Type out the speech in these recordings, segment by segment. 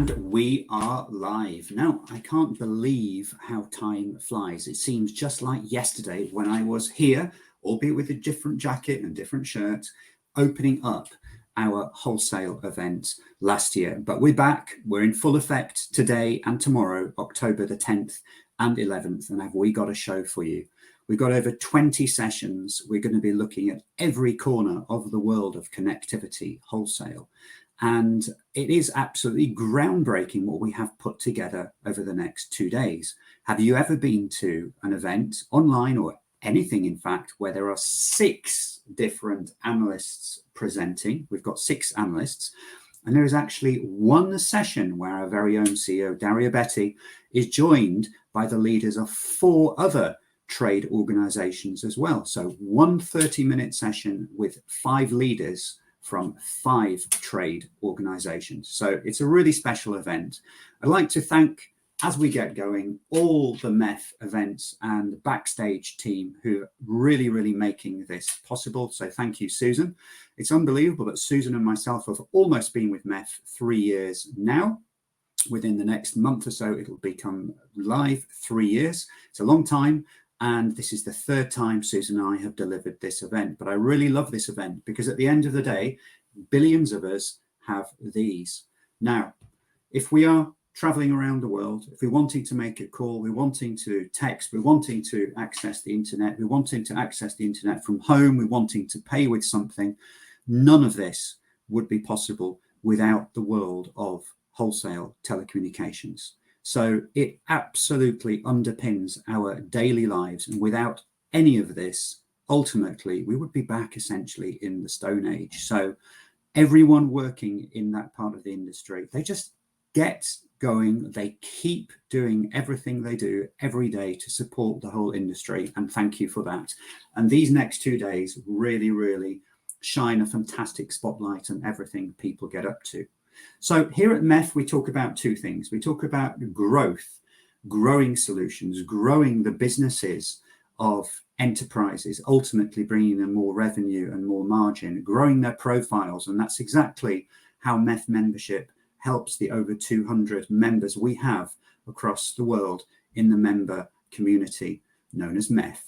And we are live. Now, I can't believe how time flies. It seems just like yesterday when I was here, albeit with a different jacket and a different shirt, opening up our wholesale event last year. But we're back. We're in full effect today and tomorrow, October the 10th and 11th. And have we got a show for you? We've got over 20 sessions. We're going to be looking at every corner of the world of connectivity, wholesale. And it is absolutely groundbreaking what we have put together over the next 2 days. Have you ever been to an event online or anything, in fact, where there are 6 different analysts presenting? We've got 6 analysts. And there is actually one session where our very own CEO, Daria Betty, is joined by the leaders of 4 other trade organizations as well. So one 30-minute session with 5 leaders from 5 trade organizations. So it's a really special event. I'd like to thank, as we get going, all the MEF events and backstage team who are really making this possible. So thank you, Susan. It's unbelievable that Susan and myself have almost been with MEF 3 years now. Within the next month or so, it'll become live 3 years. It's a long time. And this is the 3rd time Susan and I have delivered this event. But I really love this event because at the end of the day, billions of us have these. Now, if we are traveling around the world, if we're wanting to make a call, we're wanting to text, we're wanting to access the internet, we're wanting to access the internet from home, we're wanting to pay with something, none of this would be possible without the world of wholesale telecommunications. So it absolutely underpins our daily lives. And without any of this, ultimately, we would be back essentially in the Stone Age. So everyone working in that part of the industry, they just get going. They keep doing everything they do every day to support the whole industry. And thank you for that. And these next 2 days really shine a fantastic spotlight on everything people get up to. So here at MEF, we talk about 2 things. We talk about growth, growing solutions, growing the businesses of enterprises, ultimately bringing them more revenue and more margin, growing their profiles. And that's exactly how MEF membership helps the over 200 members we have across the world in the member community known as MEF.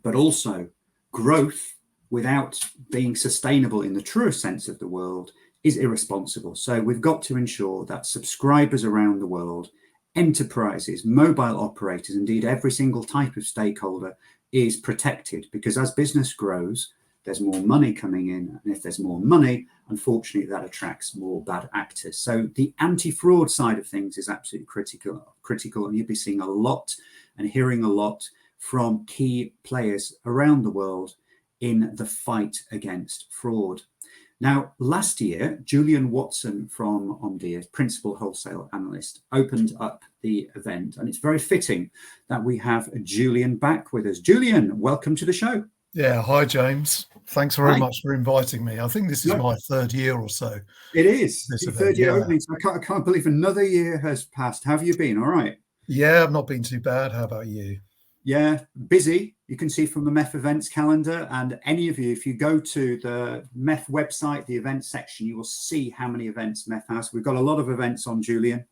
But also growth without being sustainable in the truest sense of the world is irresponsible. So we've got to ensure that subscribers around the world, enterprises, mobile operators, indeed every single type of stakeholder is protected, because as business grows, there's more money coming in. And if there's more money, unfortunately, that attracts more bad actors. So the anti-fraud side of things is absolutely critical. And you'll be seeing a lot and hearing a lot from key players around the world in the fight against fraud. Now, last year, Julian Watson from Omdia, Principal Wholesale Analyst, opened up the event. And it's very fitting that we have Julian back with us. Julian, welcome to the show. Yeah, hi, James. Thanks very much for inviting me. I think this is my 3rd year or so. It is. Your 3rd year opening. So I can't believe another year has passed. How have you been? All right. Yeah, I've not been too bad. How about you? Yeah, busy. You can see from the MEF events calendar, and any of you, if you go to the MEF website, the events section, you will see how many events MEF has. We've got a lot of events on, Julian.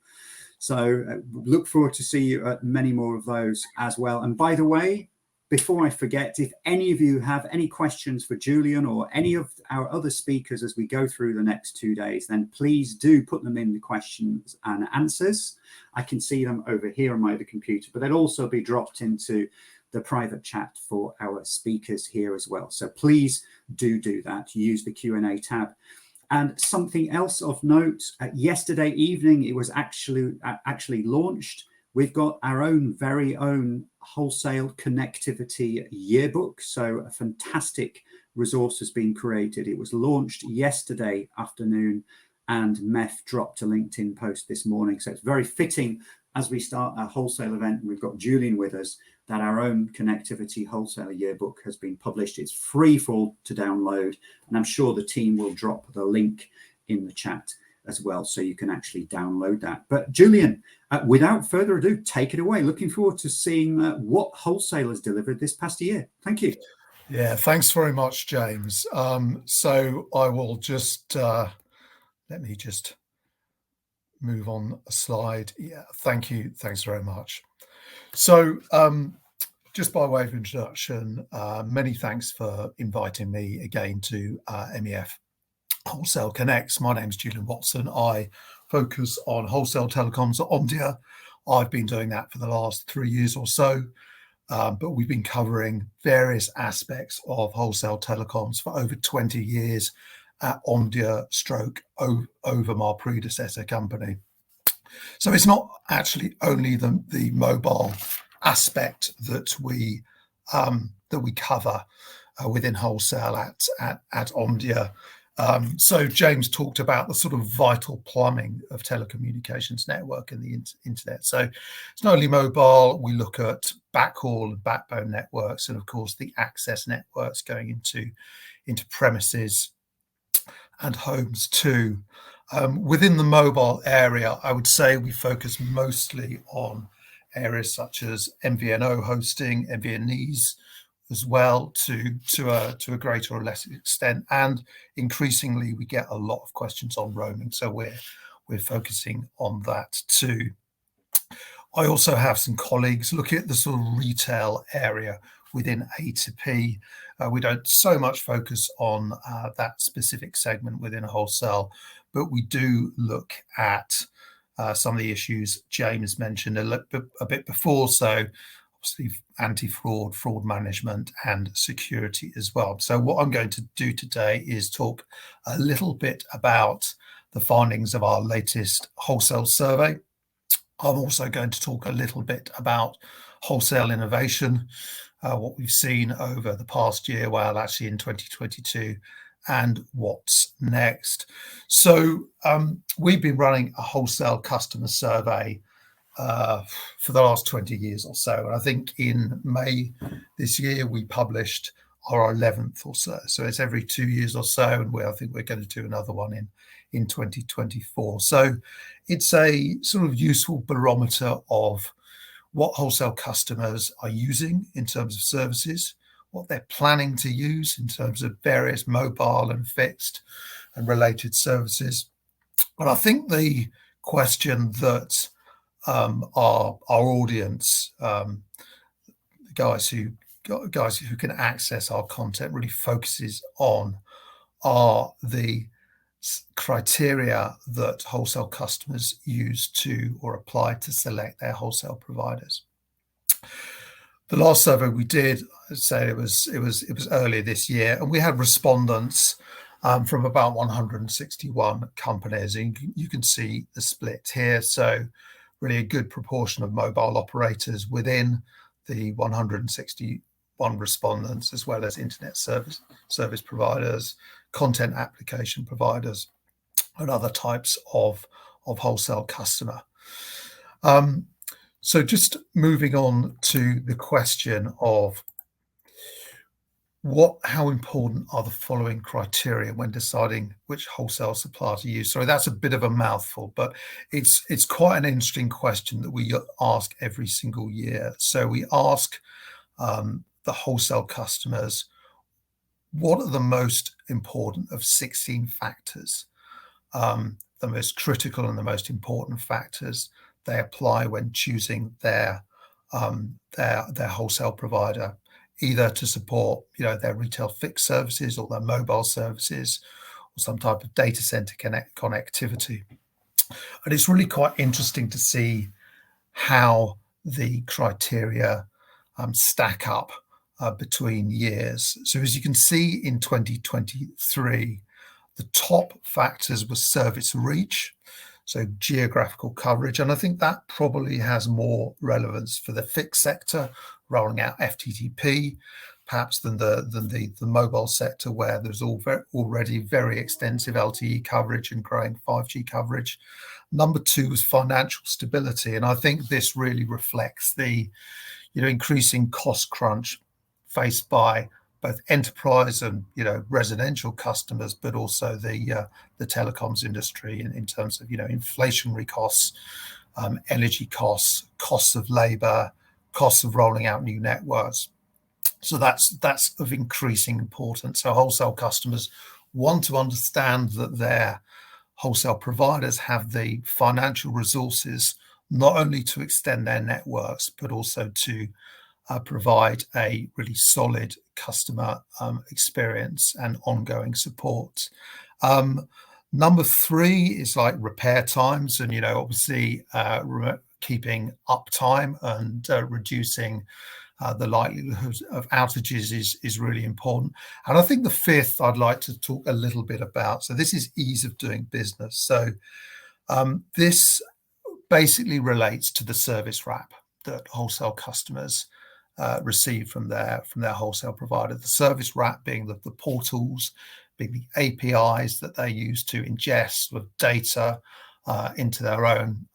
So look forward to see you at many more of those as well. And by the way, before I forget, if any of you have any questions for Julian or any of our other speakers as we go through the next 2 days, then please do put them in the questions and answers. I can see them over here on my other computer, but they'll also be dropped into the private chat for our speakers here as well. So please do that. Use the Q&A tab. And something else of note, yesterday evening, it was actually launched. We've got our own very own wholesale connectivity yearbook. So a fantastic resource has been created. It was launched yesterday afternoon and MEF dropped a LinkedIn post this morning. So it's very fitting as we start our wholesale event, and we've got Julian with us, that our own connectivity wholesale yearbook has been published. It's free for all to download, and I'm sure the team will drop the link in the chat as well, so you can actually download that. But Julian, without further ado, take it away. Looking forward to seeing what Wholesale has delivered this past year. Thank you. Yeah, thanks very much, James. So I will just let me just move on a slide. Yeah, thank you. Thanks very much. So just by way of introduction, many thanks for inviting me again to MEF Wholesale Connects. My name's Julian Watson. I focus on wholesale telecoms at Omdia. I've been doing that for the last 3 years or so, but we've been covering various aspects of wholesale telecoms for over 20 years at Omdia over my predecessor company. So it's not actually only the mobile aspect that we cover within wholesale at Omdia. So James talked about the sort of vital plumbing of telecommunications network and the internet. So it's not only mobile, we look at backhaul and backbone networks, and of course the access networks going into premises and homes too. Within the mobile area, I would say we focus mostly on areas such as MVNO hosting, MVNEs as well, to a greater or less extent, and increasingly we get a lot of questions on roaming, so we're focusing on that too. I also have some colleagues looking at the sort of retail area within A2P. We don't so much focus on that specific segment within wholesale, but we do look at some of the issues James mentioned a bit before. So obviously anti-fraud, fraud management and security as well. So what I'm going to do today is talk a little bit about the findings of our latest wholesale survey. I'm also going to talk a little bit about wholesale innovation, what we've seen over the past year, well, actually in 2022, and what's next. So we've been running a wholesale customer survey for the last 20 years or so. And I think in May this year, we published our 11th or so. So it's every 2 years or so. And I think we're going to do another one in 2024. So it's a sort of useful barometer of what wholesale customers are using in terms of services, what they're planning to use in terms of various mobile and fixed and related services. But I think the question that our audience, guys who can access our content, really focuses on are the criteria that wholesale customers use to or apply to select their wholesale providers. The last survey we did, I'd say it was earlier this year, and we had respondents from about 161 companies, and you can see the split here. So really a good proportion of mobile operators within the 161 respondents, as well as internet service providers, content application providers, and other types of wholesale customer. So just moving on to the question of how important are the following criteria when deciding which wholesale supplier to use? Sorry, that's a bit of a mouthful, but it's quite an interesting question that we ask every single year. So we ask the wholesale customers, what are the most important of 16 factors, the most critical and the most important factors they apply when choosing their wholesale provider, either to support their retail fixed services or their mobile services or some type of data center connectivity. And it's really quite interesting to see how the criteria stack up between years. So as you can see in 2023, the top factors were service reach, so geographical coverage, and I think that probably has more relevance for the fixed sector rolling out FTTP, perhaps than the mobile sector, where there's already very extensive LTE coverage and growing 5G coverage. Number two was financial stability, and I think this really reflects the increasing cost crunch faced by both enterprise and residential customers, but also the telecoms industry in terms of inflationary costs, energy costs, costs of labour, costs of rolling out new networks. So that's of increasing importance. So wholesale customers want to understand that their wholesale providers have the financial resources not only to extend their networks, but also to provide a really solid customer experience and ongoing support. Number 3 is like repair times, and obviously keeping uptime and reducing the likelihood of outages is really important. And I think the 5th I'd like to talk a little bit about. So this is ease of doing business. So this basically relates to the service wrap that wholesale customers receive from their wholesale provider. The service wrap being the portals, being the APIs that they use to ingest the data into their own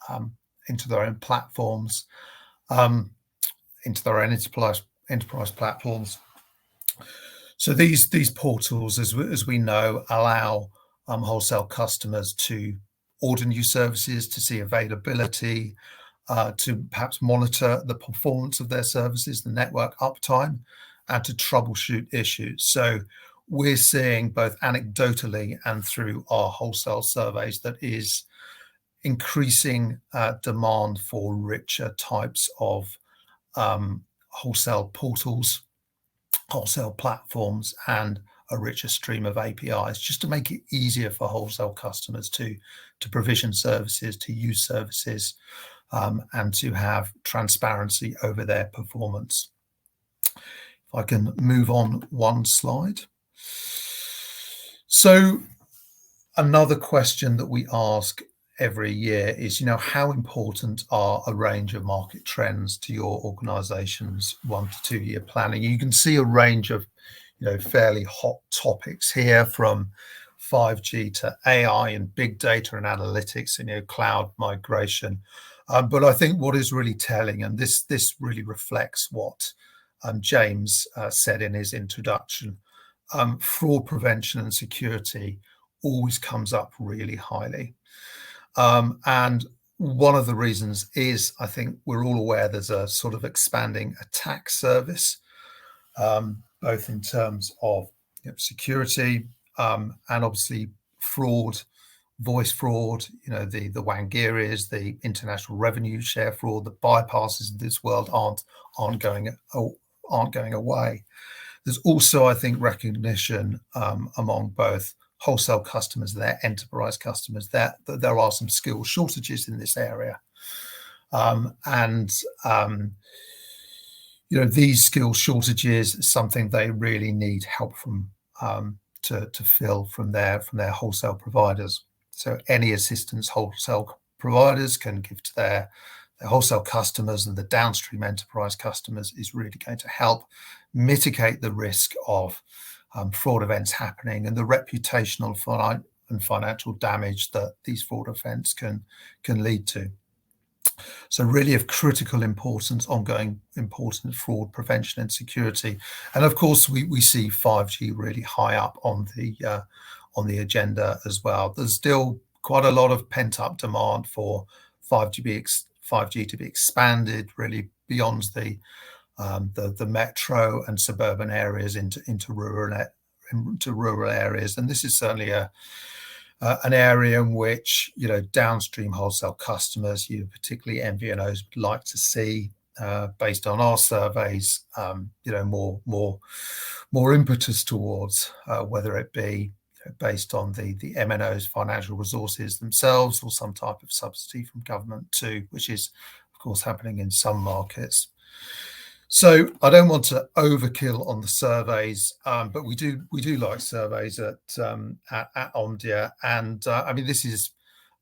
platforms, into their own enterprise platforms. So these portals, as we know, allow wholesale customers to order new services, to see availability, to perhaps monitor the performance of their services, the network uptime, and to troubleshoot issues. So we're seeing both anecdotally and through our wholesale surveys that is increasing demand for richer types of wholesale portals, wholesale platforms, and a richer stream of APIs, just to make it easier for wholesale customers to provision services, to use services, and to have transparency over their performance. If I can move on one slide. So another question that we ask every year is, how important are a range of market trends to your organization's 1 to 2 year planning? You can see a range of fairly hot topics here, from 5G to AI and big data and analytics and cloud migration. But I think what is really telling, and this really reflects what James said in his introduction, fraud prevention and security always comes up really highly. And one of the reasons is, I think we're all aware there's a sort of expanding attack service, both in terms of security and obviously fraud, voice fraud, the Wangirias, the international revenue share fraud, the bypasses of this world aren't going away. There's also, I think, recognition among both wholesale customers, their enterprise customers, that there are some skill shortages in this area, these skill shortages is something they really need help from to fill from their wholesale providers. So any assistance wholesale providers can give to their wholesale customers and the downstream enterprise customers is really going to help mitigate the risk of fraud events happening and the reputational and financial damage that these fraud events can lead to. So really of critical importance, ongoing importance, fraud prevention and security. And of course, we see 5G really high up on the agenda as well. There's still quite a lot of pent-up demand for 5G to be expanded really beyond the metro and suburban areas into rural areas, and this is certainly an area in which downstream wholesale customers, particularly MVNOs, would like to see, based on our surveys, more impetus towards, whether it be based on the MNO's financial resources themselves or some type of subsidy from government too, which is of course happening in some markets. So I don't want to overkill on the surveys, but we do like surveys at Omdia, and I mean, this is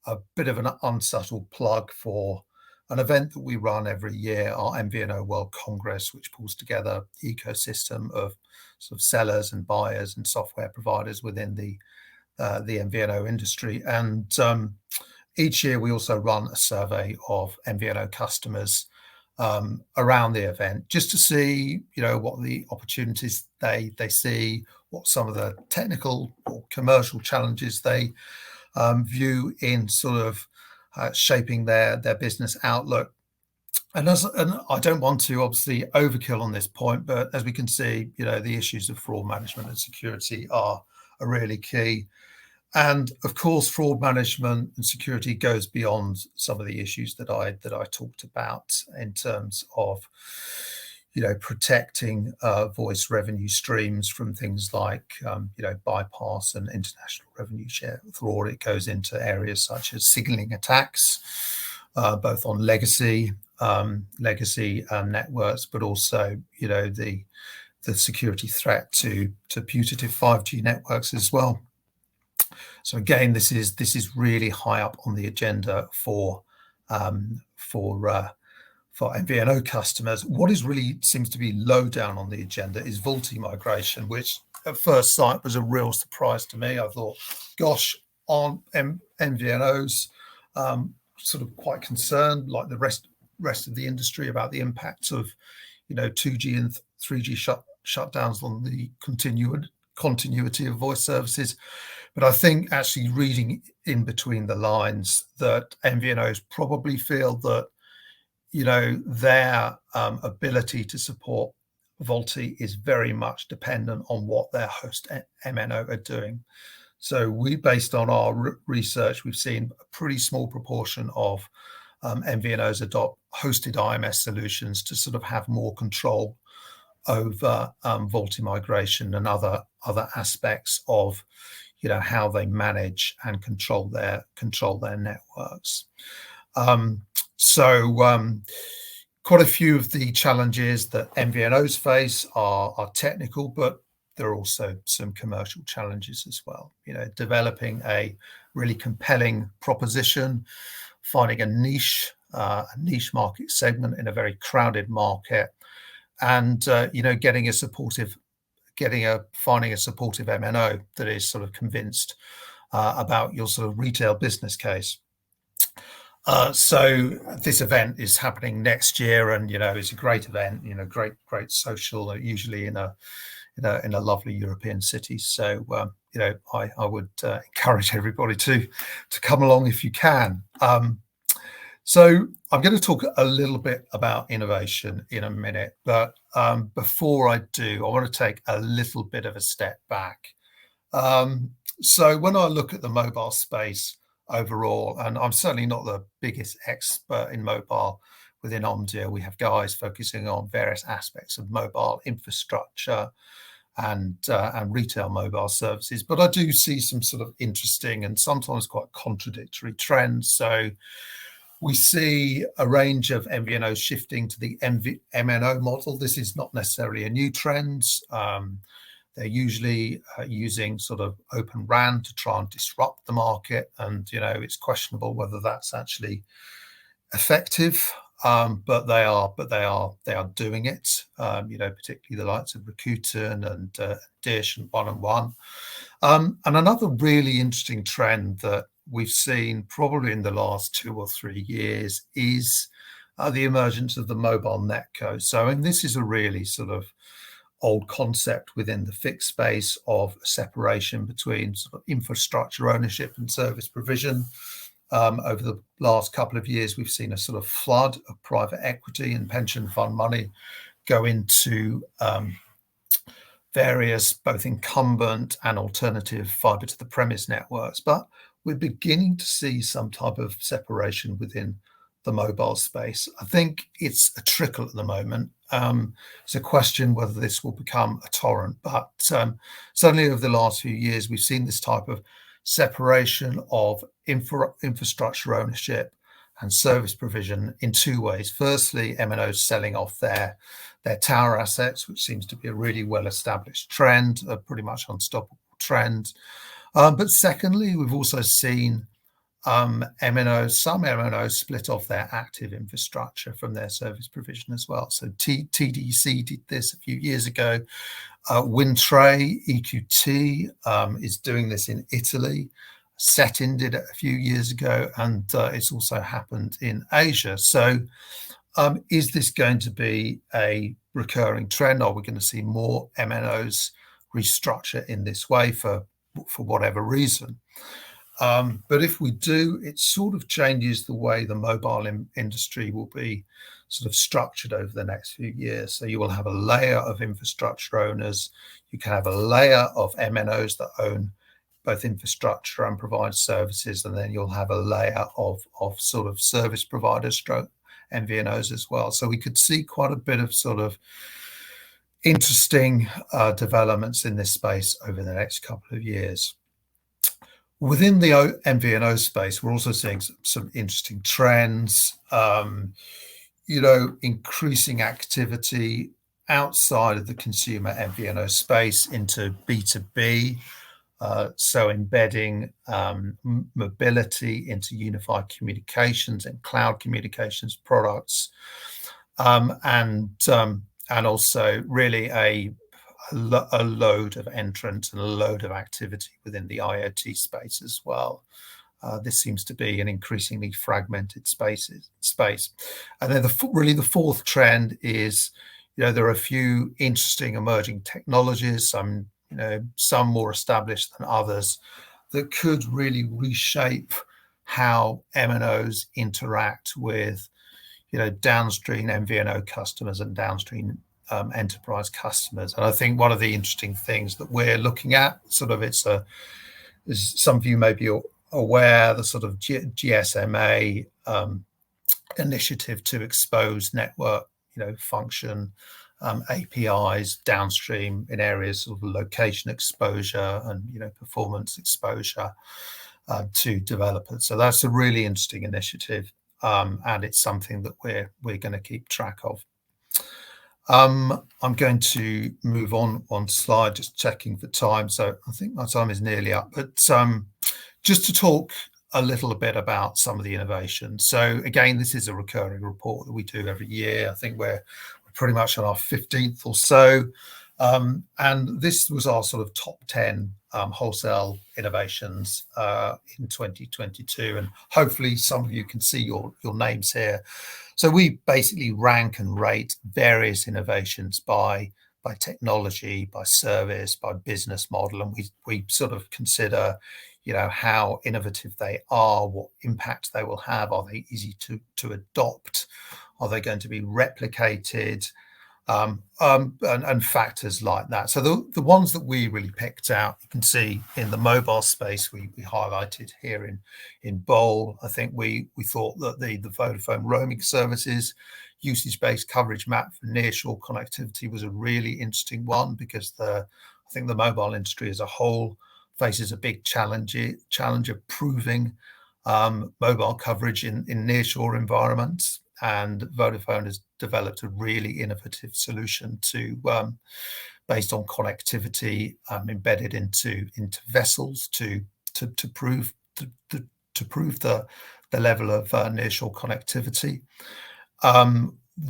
a bit of an unsubtle plug for an event that we run every year, our MVNO World Congress, which pulls together the ecosystem of sort of sellers and buyers and software providers within the MVNO industry. And each year we also run a survey of MVNO customers around the event, just to see, what the opportunities they see, what some of the technical or commercial challenges they view in sort of shaping their business outlook. And I don't want to obviously overkill on this point, but as we can see, the issues of fraud management and security are really key. And of course, fraud management and security goes beyond some of the issues that I talked about in terms of, protecting voice revenue streams from things like, bypass and international revenue share fraud. It goes into areas such as signaling attacks, both on legacy networks, but also, the security threat to putative 5G networks as well. So again, this is really high up on the agenda for MVNO customers. What is really seems to be low down on the agenda is VoLTE migration, which at first sight was a real surprise to me. I thought, gosh, aren't MVNOs sort of quite concerned, like the rest of the industry, about the impacts of 2G and 3G shutdowns on the continuity of voice services? But I think actually reading in between the lines that MVNOs probably feel that their ability to support VoLTE is very much dependent on what their host MNO are doing. So based on our research, we've seen a pretty small proportion of MVNOs adopt hosted IMS solutions to sort of have more control over VoLTE migration and other aspects of how they manage and control their networks. Quite a few of the challenges that MVNOs face are technical, but there are also some commercial challenges as well. Developing a really compelling proposition, finding a niche market segment in a very crowded market, and finding a supportive MNO that is sort of convinced about your sort of retail business case. So this event is happening next year, and it's a great event. Great social, usually in a lovely European city. So I would encourage everybody to come along if you can. So I'm going to talk a little bit about innovation in a minute, but before I do, I want to take a little bit of a step back. So when I look at the mobile space overall, and I'm certainly not the biggest expert in mobile within Omdia, we have guys focusing on various aspects of mobile infrastructure and retail mobile services, but I do see some sort of interesting and sometimes quite contradictory trends. So we see a range of MVNOs shifting to the MNO model. This is not necessarily a new trend. They're usually using sort of open RAN to try and disrupt the market, and it's questionable whether that's actually effective. But they are doing it. Particularly the likes of Rakuten and Dish and 1&1. And another really interesting trend that we've seen probably in the last 2 or 3 years is the emergence of the mobile netco. So, and this is a really sort of old concept within the fixed space of separation between sort of infrastructure ownership and service provision. Over the last couple of years, we've seen a sort of flood of private equity and pension fund money go into various both incumbent and alternative fibre to the premise networks. But we're beginning to see some type of separation within the mobile space. I think it's a trickle at the moment. It's a question whether this will become a torrent, but certainly over the last few years, we've seen this type of separation of infrastructure ownership and service provision in 2 ways. Firstly, MNOs selling off their tower assets, which seems to be a really well-established trend, a pretty much unstoppable trend. But secondly, we've also seen some MNOs split off their active infrastructure from their service provision as well. So TDC did this a few years ago. Windtray, EQT is doing this in Italy. Setin did it a few years ago, and it's also happened in Asia. So is this going to be a recurring trend? Are we going to see more MNOs restructure in this way for whatever reason? But if we do, it sort of changes the way the mobile industry will be sort of structured over the next few years. So you will have a layer of infrastructure owners. You can have a layer of MNOs that own both infrastructure and provide services, and then you'll have a layer of sort of service providers stroke MVNOs as well. So we could see quite a bit of sort of interesting developments in this space over the next couple of years. Within the MVNO space, we're also seeing some interesting trends, increasing activity outside of the consumer MVNO space into B2B, so embedding mobility into unified communications and cloud communications products, and also really a load of entrants and a load of activity within the IoT space as well. This seems to be an increasingly fragmented space. And then the fourth trend is, there are a few interesting emerging technologies, some more established than others, that could really reshape how MNOs interact with, downstream MVNO customers and downstream enterprise customers. And I think one of the interesting things that we're looking at, as some of you may be aware, the sort of GSMA initiative to expose network, function APIs downstream in areas of location exposure and performance exposure to developers. So that's a really interesting initiative, and it's something that we're going to keep track of. I'm going to move on one slide, just checking for time. So I think my time is nearly up, but just to talk a little bit about some of the innovations. So again, this is a recurring report that we do every year. I think we're pretty much on our 15th or so. And this was our sort of top 10 wholesale innovations in 2022. And hopefully some of you can see your names here. So we basically rank and rate various innovations by technology, by service, by business model. And we sort of consider, how innovative they are, what impact they will have. Are they easy to adopt? Are they going to be replicated? And factors like that. So the ones that we really picked out, you can see in the mobile space, we highlighted here in bold. I think we thought that the Vodafone roaming services usage-based coverage map for nearshore connectivity was a really interesting one, because I think the mobile industry as a whole faces a big challenge of proving mobile coverage in nearshore environments. And Vodafone has developed a really innovative solution based on connectivity embedded into vessels to prove the level of nearshore connectivity.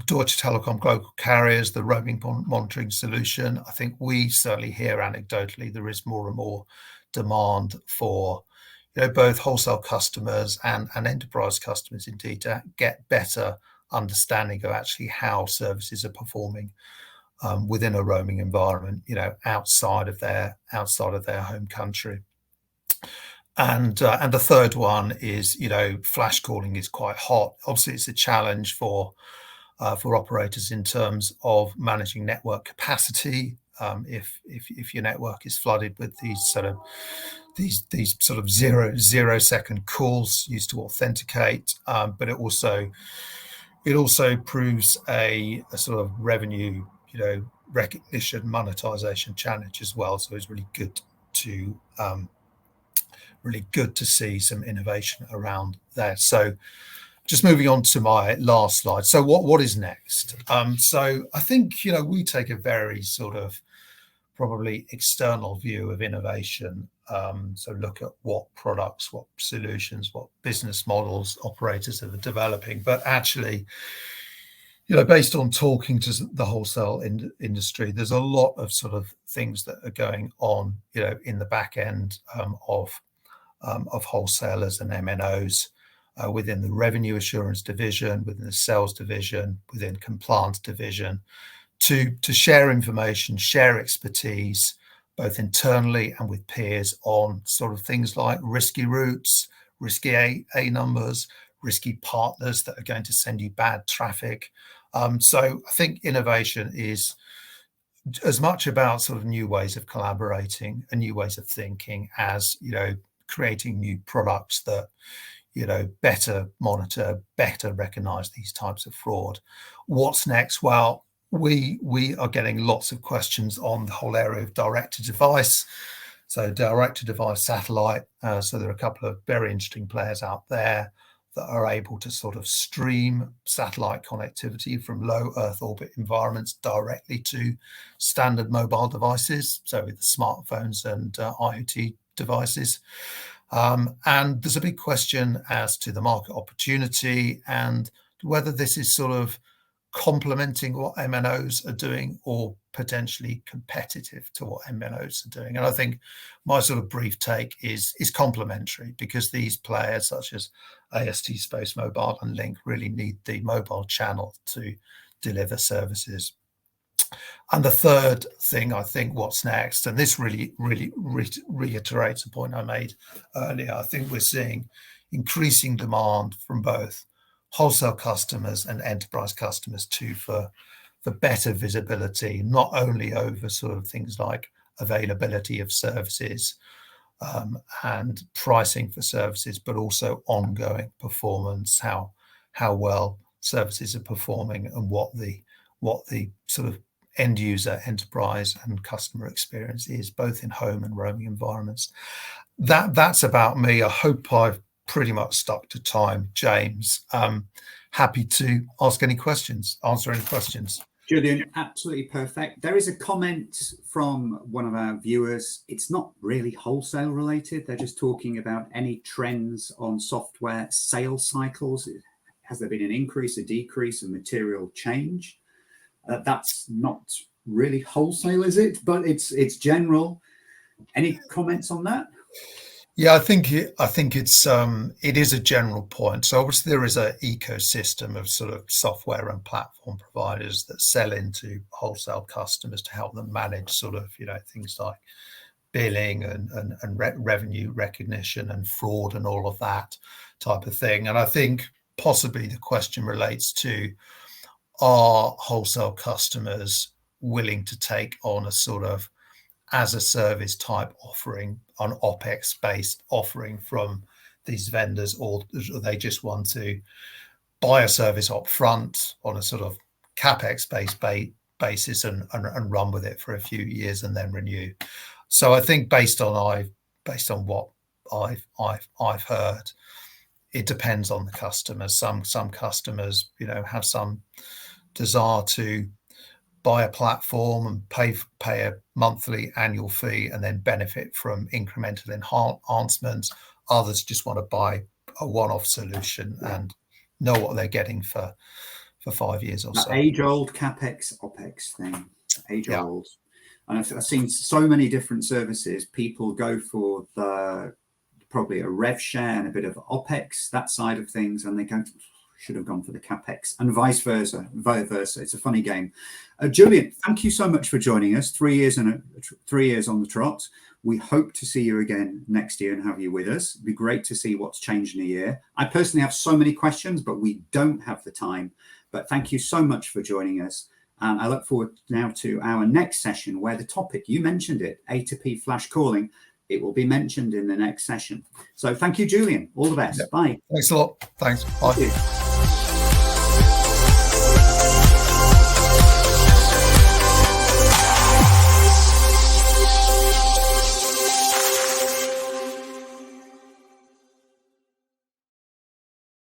Deutsche Telekom global carriers, the roaming monitoring solution. I think we certainly hear anecdotally there is more and more demand for both wholesale customers and enterprise customers indeed to get better understanding of actually how services are performing within a roaming environment, outside of their home country. And the third one is, flash calling is quite hot. Obviously, it's a challenge for operators in terms of managing network capacity. If your network is flooded with these sort of 0 second calls used to authenticate, but it also proves a sort of revenue, recognition, monetization challenge as well. So it's really good to see some innovation around there. So just moving on to my last slide. So what is next? So I think, we take a very sort of probably external view of innovation. So look at what products, what solutions, what business models operators are developing. But actually, based on talking to the wholesale industry, there's a lot of sort of things that are going on, in the back end of wholesalers and MNOs, within the revenue assurance division, within the sales division, within compliance division, to share information, share expertise, both internally and with peers on sort of things like risky routes, risky A numbers, risky partners that are going to send you bad traffic. So I think innovation is as much about sort of new ways of collaborating and new ways of thinking as, creating new products that, better monitor, better recognize these types of fraud. What's next? Well, we are getting lots of questions on the whole area of direct-to-device. So direct-to-device satellite. So there are a couple of very interesting players out there that are able to sort of stream satellite connectivity from low Earth orbit environments directly to standard mobile devices, so with the smartphones and IoT devices. And there's a big question as to the market opportunity and whether this is sort of complementing what MNOs are doing or potentially competitive to what MNOs are doing. And I think my sort of brief take is complementary, because these players such as AST Space Mobile and Link really need the mobile channel to deliver services. And the third thing, I think, what's next, and this really reiterates a point I made earlier, I think we're seeing increasing demand from both wholesale customers and enterprise customers too for better visibility, not only over sort of things like availability of services and pricing for services, but also ongoing performance, how well services are performing, and what the sort of end user, enterprise and customer experience is, both in home and roaming environments. That's about me. I hope I've pretty much stuck to time, James. Happy to answer any questions. Julian, absolutely perfect. There is a comment from one of our viewers. It's not really wholesale related. They're just talking about any trends on software sales cycles. Has there been an increase, a decrease, a material change? That's not really wholesale, is it? But it's general. Any comments on that? Yeah, I think it is a general point. So obviously there is an ecosystem of sort of software and platform providers that sell into wholesale customers to help them manage sort of things like billing and revenue recognition and fraud and all of that type of thing. And I think possibly the question relates to, are wholesale customers willing to take on a sort of as a service type offering, an OPEX based offering from these vendors, or they just want to buy a service up front on a sort of CapEx based basis and run with it for a few years and then renew. So I think based on what I've heard, it depends on the customers. Some customers, have some desire to buy a platform and pay a monthly annual fee and then benefit from incremental enhancements. Others just want to buy a one-off solution and know what they're getting for 5 years or so. Age-old CapEx, OPEX thing, age-old. And I've seen so many different services. People go for probably a rev share and a bit of OPEX, that side of things, and they go, should have gone for the CapEx, and vice versa. It's a funny game. Julian, thank you so much for joining us. 3 years on the trot. We hope to see you again next year and have you with us. It'd be great to see what's changed in a year. I personally have so many questions, but we don't have the time. But thank you so much for joining us. I look forward now to our next session, where the topic, you mentioned it, A2P flash calling. It will be mentioned in the next session. So thank you, Julian. All the best. Bye. Thanks a lot. Thanks. Bye. Thank you.